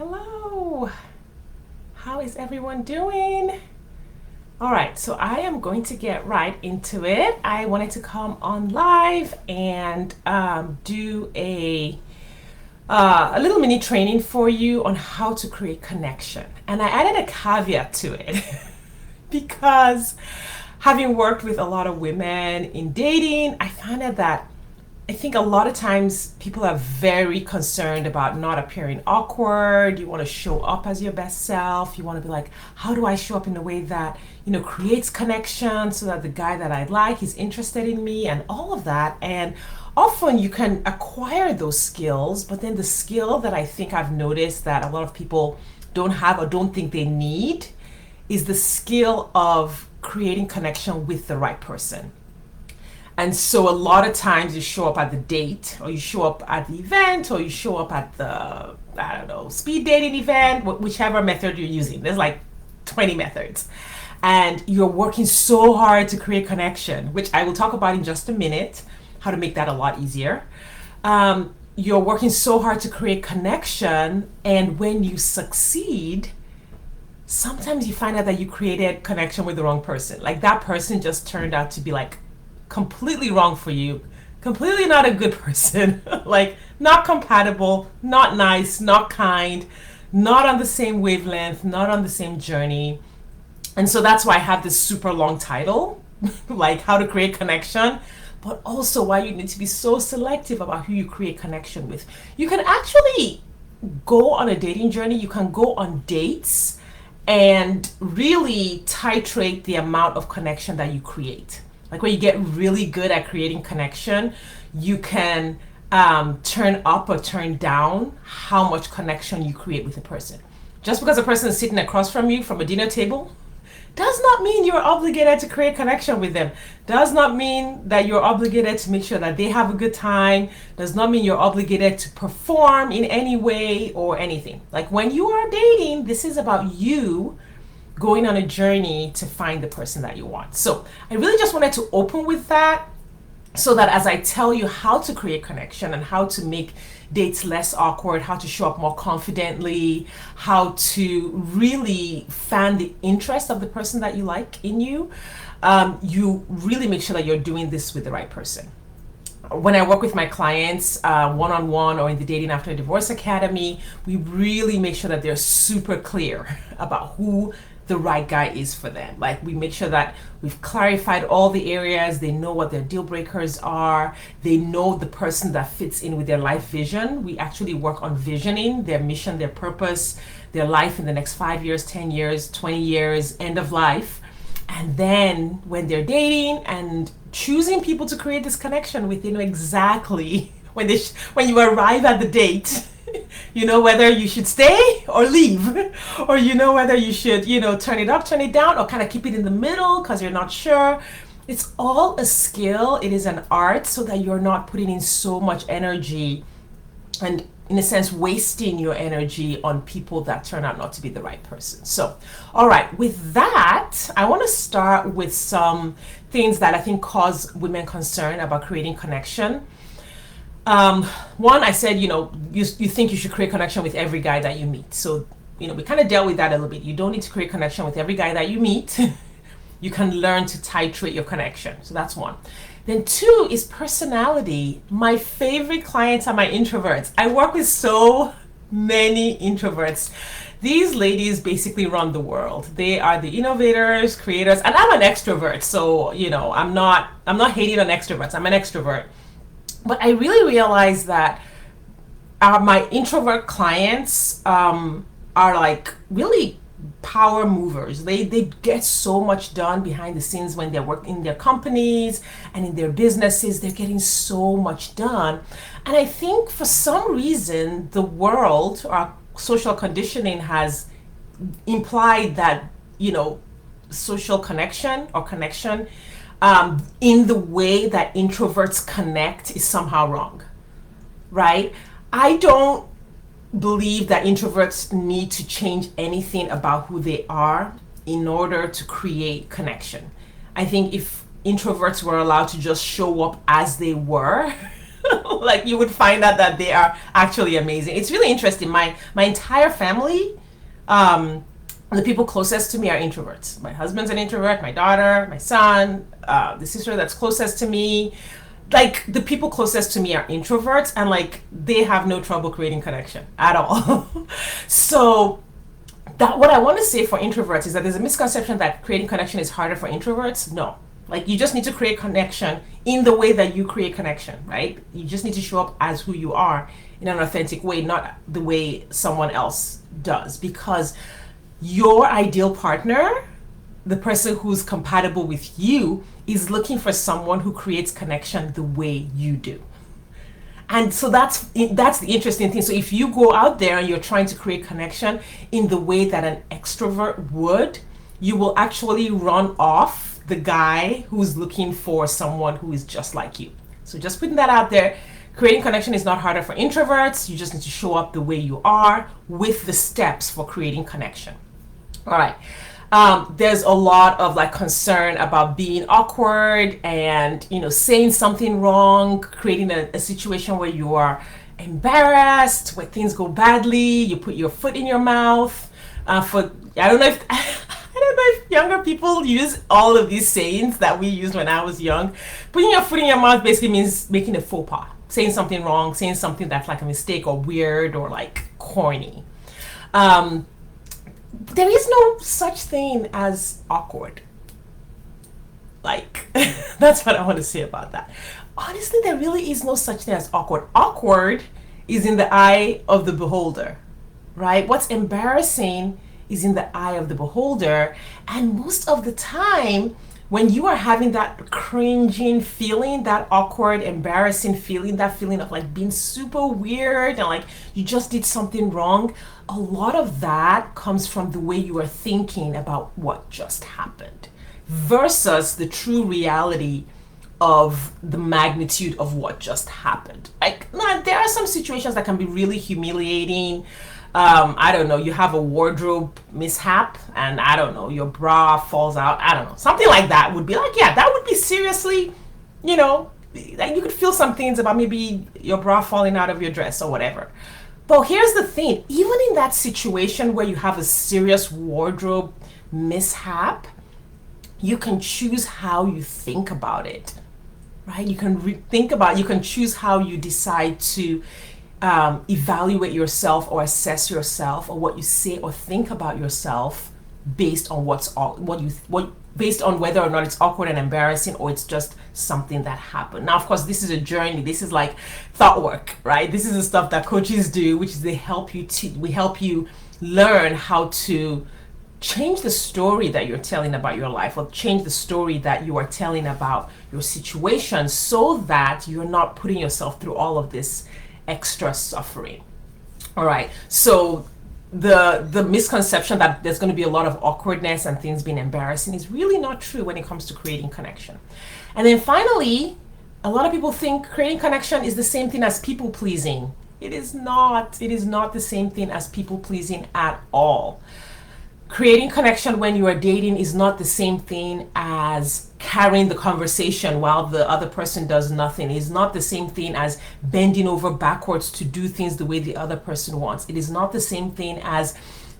Hello. How is everyone doing? All right, so I am going to get right into it. I wanted to come on live and do a little mini training for you on how to create connection. And I added a caveat to it because having worked with a lot of women in dating, I found out that I think a lot of times people are very concerned about not appearing awkward. You want to show up as your best self. You want to be like, how do I show up in a way that, creates connection so that the guy that I like is interested in me and all of that. And often you can acquire those skills, but then the skill that I think I've noticed that a lot of people don't have or don't think they need is the skill of creating connection with the right person. And so a lot of times you show up at the date, or you show up at the event, or you show up at the, I don't know, speed dating event, whichever method you're using. There's like 20 methods. And you're working so hard to create connection, which I will talk about in just a minute, how to make that a lot easier. You're working so hard to create connection, and when you succeed, sometimes you find out that you created connection with the wrong person. Like that person just turned out to be like completely wrong for you, completely not a good person, like not compatible, not nice, not kind, not on the same wavelength, not on the same journey. And so that's why I have this super long title, like how to create connection, but also why you need to be so selective about who you create connection with. You can actually go on a dating journey, you can go on dates and really titrate the amount of connection that you create. Like when you get really good at creating connection, you can turn up or turn down how much connection you create with a person. Just because a person is sitting across from you from a dinner table does not mean you're obligated to create connection with them. Does not mean that you're obligated to make sure that they have a good time. Does not mean you're obligated to perform in any way or anything. Like when you are dating, this is about you going on a journey to find the person that you want. So I really just wanted to open with that so that as I tell you how to create connection and how to make dates less awkward, how to show up more confidently, how to really fan the interest of the person that you like in you, you really make sure that you're doing this with the right person. When I work with my clients one-on-one or in the Dating After Divorce Academy, we really make sure that they're super clear about who the right guy is for them. Like we make sure that we've clarified all the areas, they know what their deal breakers are, they know the person that fits in with their life vision. We actually work on visioning their mission, their purpose, their life in the next 5 years, 10 years, 20 years, end of life. And then when they're dating and choosing people to create this connection with, you know exactly when you arrive at the date, you know whether you should stay or leave, or you know whether you should, turn it up, turn it down, or kind of keep it in the middle because you're not sure. It's all a skill. It is an art, so that you're not putting in so much energy and, in a sense, wasting your energy on people that turn out not to be the right person. So, all right, with that, I want to start with some things that I think cause women concern about creating connection. One, I said, you think you should create connection with every guy that you meet. So, we kind of dealt with that a little bit. You don't need to create connection with every guy that you meet. You can learn to titrate your connection. So that's one. Then two is personality. My favorite clients are my introverts. I work with so many introverts. These ladies basically run the world. They are the innovators, creators, and I'm an extrovert. So, I'm not hating on extroverts. I'm an extrovert. But I really realized that my introvert clients are like really power movers. They get so much done behind the scenes when they're working in their companies and in their businesses. They're getting so much done. And I think for some reason, the world, our social conditioning has implied that, social connection or connection in the way that introverts connect is somehow wrong, right? I don't believe that introverts need to change anything about who they are in order to create connection. I think if introverts were allowed to just show up as they were, Like you would find out that they are actually amazing. It's really interesting. My entire family, the people closest to me are introverts. My husband's an introvert, my daughter, my son, the sister that's closest to me. Like the people closest to me are introverts, and like they have no trouble creating connection at all. So that what I want to say for introverts is that there's a misconception that creating connection is harder for introverts. No. Like you just need to create connection in the way that you create connection, right? You just need to show up as who you are in an authentic way, not the way someone else does. Because your ideal partner, the person who's compatible with you, is looking for someone who creates connection the way you do. And so that's the interesting thing. So if you go out there and you're trying to create connection in the way that an extrovert would, you will actually run off the guy who's looking for someone who is just like you. So just putting that out there. Creating connection is not harder for introverts. You just need to show up the way you are with the steps for creating connection. All right. There's a lot of like concern about being awkward and, saying something wrong, creating a situation where you are embarrassed, where things go badly, you put your foot in your mouth. I don't know if younger people use all of these sayings that we used when I was young. Putting your foot in your mouth basically means making a faux pas, saying something wrong, saying something that's like a mistake or weird or like corny. There is no such thing as awkward. Like, that's what I want to say about that. Honestly, there really is no such thing as awkward. Awkward is in the eye of the beholder, right? What's embarrassing is in the eye of the beholder. And most of the time, when you are having that cringing feeling, that awkward, embarrassing feeling, that feeling of like being super weird and like you just did something wrong, a lot of that comes from the way you are thinking about what just happened versus the true reality of the magnitude of what just happened. Like, there are some situations that can be really humiliating. I don't know, you have a wardrobe mishap and I don't know, your bra falls out. I don't know, something like that would be like, yeah, that would be seriously, like you could feel some things about maybe your bra falling out of your dress or whatever. But here's the thing, even in that situation where you have a serious wardrobe mishap, you can choose how you think about it, right? You can you can choose how you decide to evaluate yourself or assess yourself or what you say or think about yourself based on based on whether or not it's awkward and embarrassing or it's just something that happened. Now, of course, this is a journey. This is like thought work, right? This is the stuff that coaches do, which is we help you learn how to change the story that you're telling about your life or change the story that you are telling about your situation so that you're not putting yourself through all of this extra suffering. All right. So the misconception that there's going to be a lot of awkwardness and things being embarrassing is really not true when it comes to creating connection. And then finally, a lot of people think creating connection is the same thing as people pleasing. It is not. It is not the same thing as people pleasing at all. Creating connection when you are dating is not the same thing as carrying the conversation while the other person does nothing. It is not the same thing as bending over backwards to do things the way the other person wants. It is not the same thing as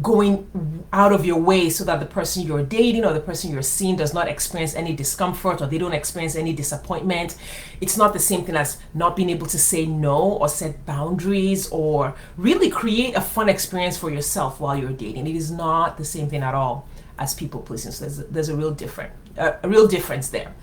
going out of your way so that the person you're dating or the person you're seeing does not experience any discomfort or they don't experience any disappointment. It's not the same thing as not being able to say no or set boundaries or really create a fun experience for yourself while you're dating. It is not the same thing at all as people pleasing. So there's a real difference there.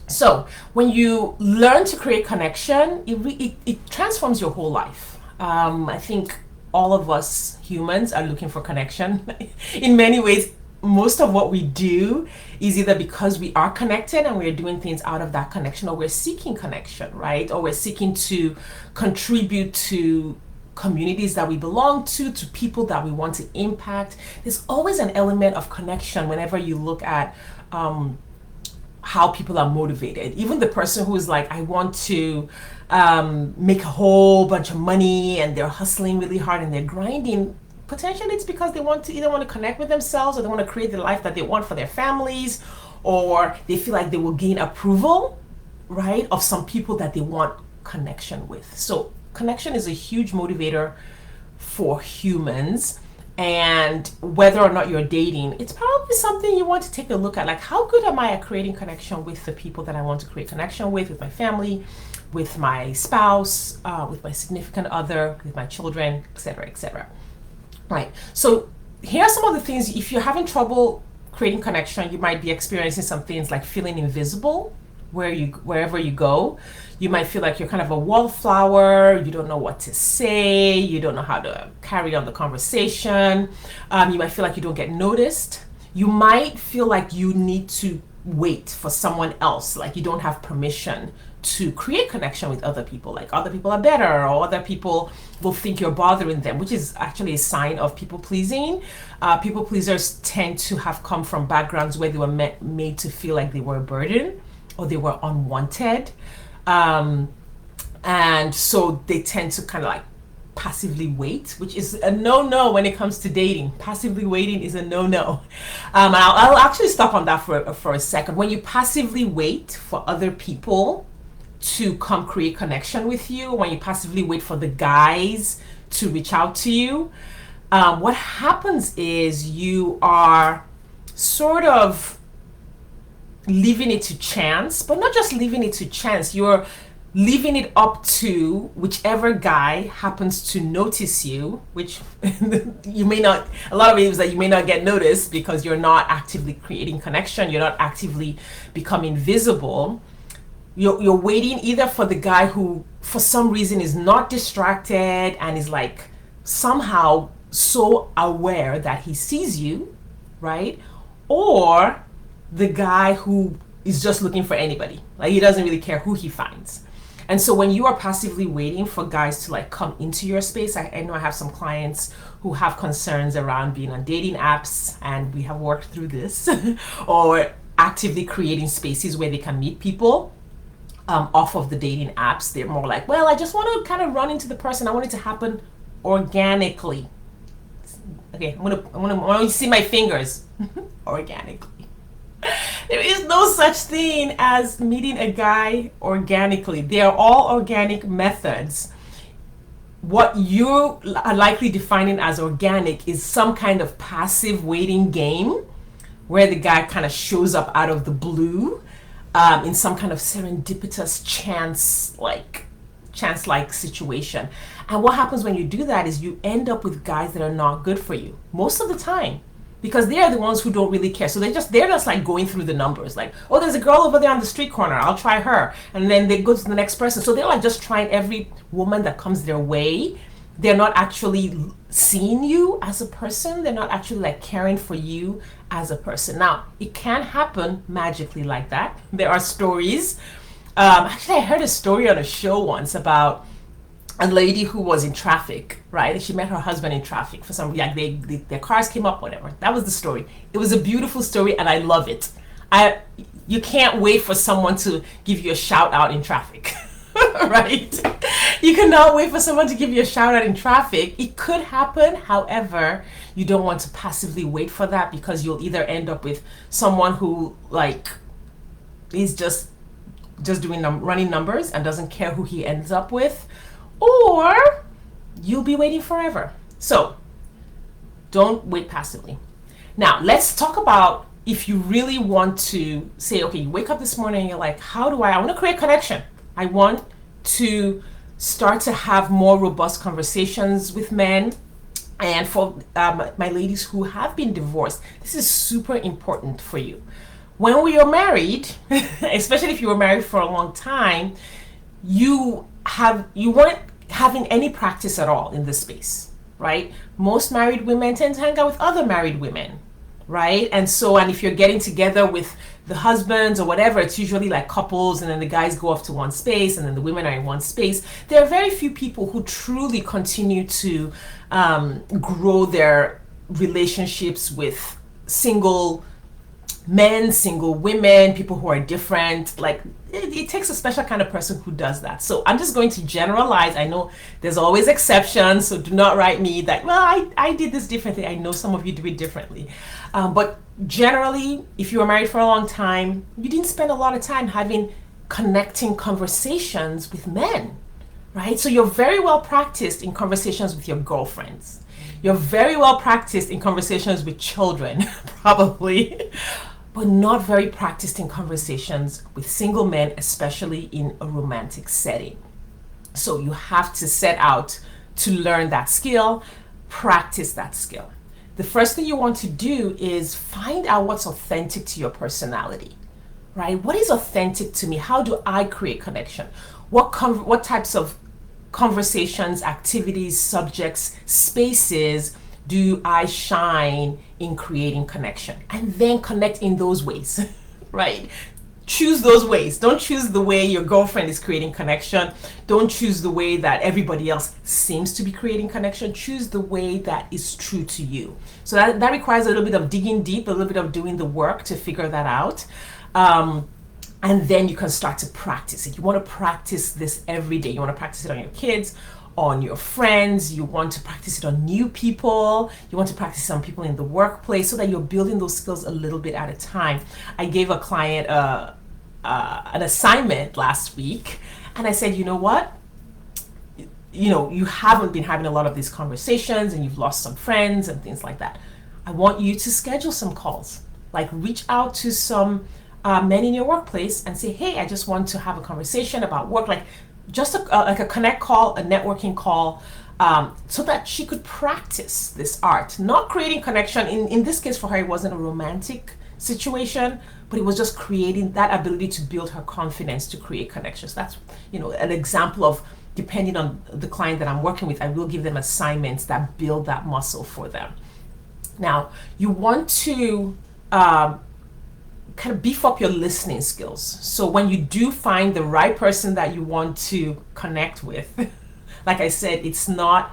So when you learn to create connection, it transforms your whole life. I think all of us humans are looking for connection. In many ways, most of what we do is either because we are connected and we're doing things out of that connection, or we're seeking connection, right? Or we're seeking to contribute to communities that we belong to people that we want to impact. There's always an element of connection whenever you look at how people are motivated. Even the person who is like, I want to make a whole bunch of money and they're hustling really hard and they're grinding, potentially it's because they want to connect with themselves or they want to create the life that they want for their families, or they feel like they will gain approval, right, of some people that they want connection with. So connection is a huge motivator for humans. And whether or not you're dating, it's probably something you want to take a look at. Like, how good am I at creating connection with the people that I want to create connection with my family, with my spouse, with my significant other, with my children, etc., etc. Right. So here are some of the things. If you're having trouble creating connection, you might be experiencing some things like feeling invisible wherever you go. You might feel like you're kind of a wallflower. You don't know what to say. You don't know how to carry on the conversation. You might feel like you don't get noticed. You might feel like you need to wait for someone else, like you don't have permission to create connection with other people, like other people are better or other people will think you're bothering them, which is actually a sign of people pleasing. People pleasers tend to have come from backgrounds where they were made to feel like they were a burden or they were unwanted. And so they tend to kind of like passively wait, which is a no-no when it comes to dating. Passively waiting is a no-no. I'll actually stop on that for a second. When you passively wait for other people to come create connection with you, when you passively wait for the guys to reach out to you, what happens is you are sort of leaving it to chance, but not just leaving it to chance. You're leaving it up to whichever guy happens to notice you, which you may not, a lot of it is that you may not get noticed because you're not actively creating connection, you're not actively becoming visible. You're waiting either for the guy who for some reason is not distracted and is like somehow so aware that he sees you, right? Or the guy who is just looking for anybody, like he doesn't really care who he finds. And so when you are passively waiting for guys to like come into your space, I know I have some clients who have concerns around being on dating apps, and we have worked through this, or actively creating spaces where they can meet people off of the dating apps. They're more like, well, I just want to kind of run into the person. I want it to happen organically. Okay, I want to see my fingers. Organically. There is no such thing as meeting a guy organically. They are all organic methods. What you are likely defining as organic is some kind of passive waiting game where the guy kind of shows up out of the blue in some kind of serendipitous chance-like situation. And what happens when you do that is you end up with guys that are not good for you most of the time, because they are the ones who don't really care. So they're just like going through the numbers, like, oh, there's a girl over there on the street corner, I'll try her, and then they go to the next person. So they're like just trying every woman that comes their way. They're not actually seeing you as a person. They're not actually like caring for you as a person. Now, it can happen magically like that. There are stories. Actually, I heard a story on a show once about a lady who was in traffic, right? She met her husband in traffic for some, like their cars came up, whatever. That was the story. It was a beautiful story, and I love it. You can't wait for someone to give you a shout out in traffic, right? You cannot wait for someone to give you a shout out in traffic. It could happen, however, you don't want to passively wait for that, because you'll either end up with someone who like is just doing running numbers and doesn't care who he ends up with, or you'll be waiting forever. So don't wait passively. Now let's talk about if you really want to say, okay, you wake up this morning and you're like, I want to create connection. I want to start to have more robust conversations with men. And for my ladies who have been divorced, this is super important for you. When we are married, especially if you were married for a long time, you weren't having any practice at all in this space, right? Most married women tend to hang out with other married women, right? And if you're getting together with the husbands or whatever, it's usually like couples, and then the guys go off to one space and then the women are in one space. There are very few people who truly continue to grow their relationships with single men, single women, people who are different. Like it takes a special kind of person who does that. So I'm just going to generalize. I know there's always exceptions, so do not write me that, well, I did this differently. I know some of you do it differently. But generally, if you were married for a long time, you didn't spend a lot of time having connecting conversations with men, right? So you're very well practiced in conversations with your girlfriends. You're very well practiced in conversations with children, probably, but not very practiced in conversations with single men, especially in a romantic setting. So you have to set out to learn that skill, practice that skill. The first thing you want to do is find out what's authentic to your personality, right? What is authentic to me? How do I create connection? What types of conversations, activities, subjects, spaces do I shine in creating connection? And then connect in those ways, right? Choose those ways. Don't choose the way your girlfriend is creating connection. Don't choose the way that everybody else seems to be creating connection. Choose the way that is true to you. So that requires a little bit of digging deep, a little bit of doing the work to figure that out. And then you can start to practice it. You want to practice this every day. You want to practice it on your kids, on your friends. You want to practice it on new people. You want to practice it on people in the workplace so that you're building those skills a little bit at a time. I gave a client an assignment last week, and I said, you know what? You haven't been having a lot of these conversations and you've lost some friends and things like that. I want you to schedule some calls. Like reach out to some men in your workplace and say, hey, I just want to have a conversation about work, like just like a connect call, a networking call, so that she could practice this art. Not creating connection. In this case for her, it wasn't a romantic situation, but it was just creating that ability to build her confidence to create connections. That's an example of, depending on the client that I'm working with, I will give them assignments that build that muscle for them. Now, you want to kind of beef up your listening skills. So when you do find the right person that you want to connect with, like I said, it's not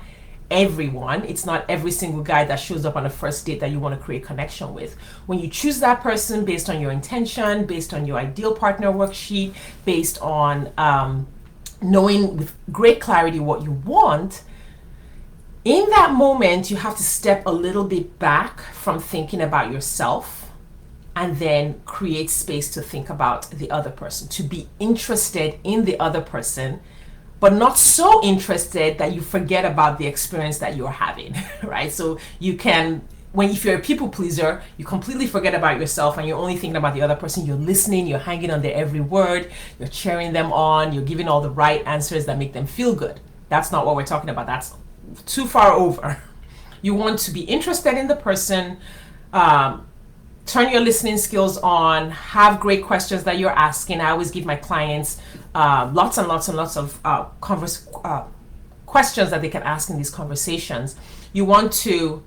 everyone. It's not every single guy that shows up on a first date that you want to create connection with. When you choose that person based on your intention, based on your ideal partner worksheet, based on knowing with great clarity what you want, in that moment, you have to step a little bit back from thinking about yourself and then create space to think about the other person, to be interested in the other person, but not so interested that you forget about the experience that you're having, right? So you can, if you're a people pleaser, you completely forget about yourself and you're only thinking about the other person. You're listening, you're hanging on their every word, you're cheering them on, you're giving all the right answers that make them feel good. That's not what we're talking about. That's too far over. You want to be interested in the person, turn your listening skills on, have great questions that you're asking. I always give my clients lots and lots and lots of questions that they can ask in these conversations. You want to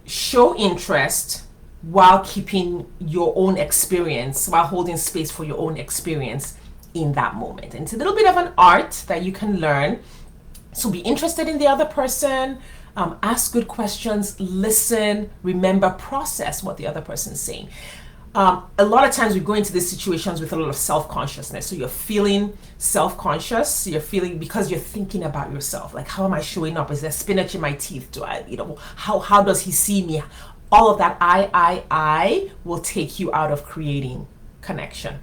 show interest while keeping your own experience, while holding space for your own experience in that moment. And it's a little bit of an art that you can learn. So be interested in the other person, ask good questions, listen, remember, process what the other person is saying. A lot of times we go into these situations with a lot of self-consciousness. So you're feeling self-conscious, you're feeling because you're thinking about yourself. Like, how am I showing up? Is there spinach in my teeth? How does he see me? All of that I will take you out of creating connection.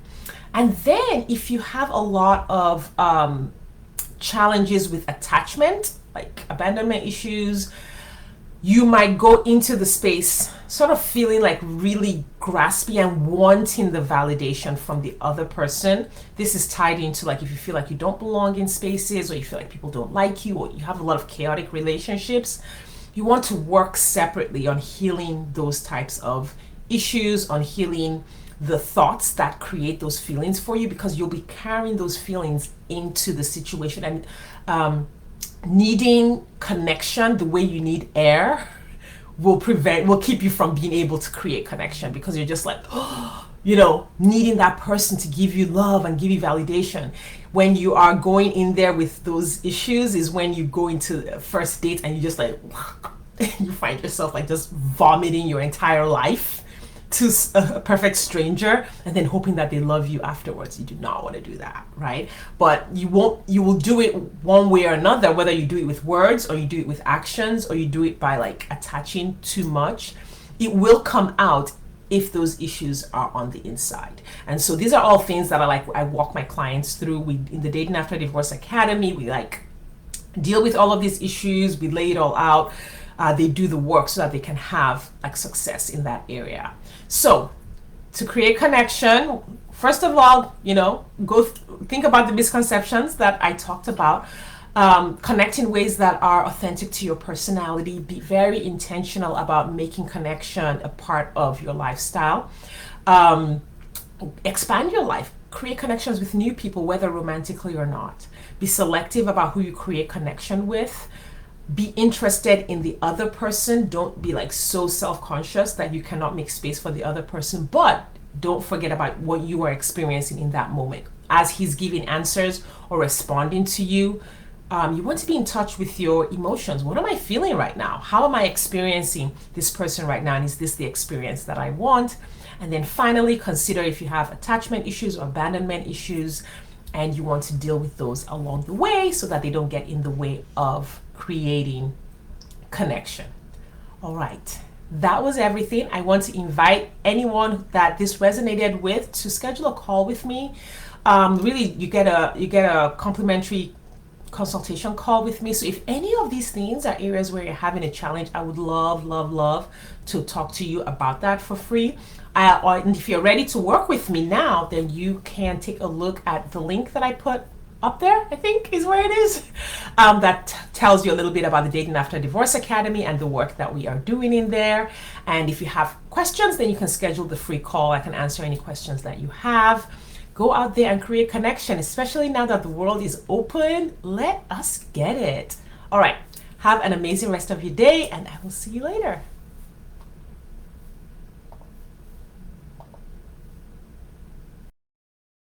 And then if you have a lot of challenges with attachment, like abandonment issues, you might go into the space sort of feeling like really graspy and wanting the validation from the other person. This is tied into like if you feel like you don't belong in spaces, or you feel like people don't like you, or you have a lot of chaotic relationships. You want to work separately on healing those types of issues, on healing the thoughts that create those feelings for you, because you'll be carrying those feelings into the situation. And needing connection the way you need air will keep you from being able to create connection, because you're just like, needing that person to give you love and give you validation. When you are going in there with those issues is when you go into a first date and you just like, you find yourself like just vomiting your entire life to a perfect stranger and then hoping that they love you afterwards. You do not want to do that, right? But you will do it one way or another, whether you do it with words or you do it with actions or you do it by like attaching too much. It will come out if those issues are on the inside. And so these are all things that I walk my clients through. We, in the Dating After Divorce Academy, we deal with all of these issues, we lay it all out. They do the work so that they can have success in that area. So to create connection, first of all, think about the misconceptions that I talked about. Connect in ways that are authentic to your personality. Be very intentional about making connection a part of your lifestyle. Expand your life. Create connections with new people, whether romantically or not. Be selective about who you create connection with. Be interested in the other person. Don't be so self-conscious that you cannot make space for the other person, but don't forget about what you are experiencing in that moment. As he's giving answers or responding to you, you want to be in touch with your emotions. What am I feeling right now? How am I experiencing this person right now? And is this the experience that I want? And then finally, consider if you have attachment issues or abandonment issues, and you want to deal with those along the way so that they don't get in the way of creating connection. All right. That was everything. I want to invite anyone that this resonated with to schedule a call with me. Really, you get a complimentary consultation call with me. So if any of these things are areas where you're having a challenge, I would love to talk to you about that for free. And if you're ready to work with me now, then you can take a look at the link that I put up there, I think is where it is, that tells you a little bit about the Dating After Divorce Academy and the work that we are doing in there. And if you have questions, then you can schedule the free call. I can answer any questions that you have. Go out there and create connection, especially now that the world is open. Let us get it. All right. Have an amazing rest of your day, and I will see you later.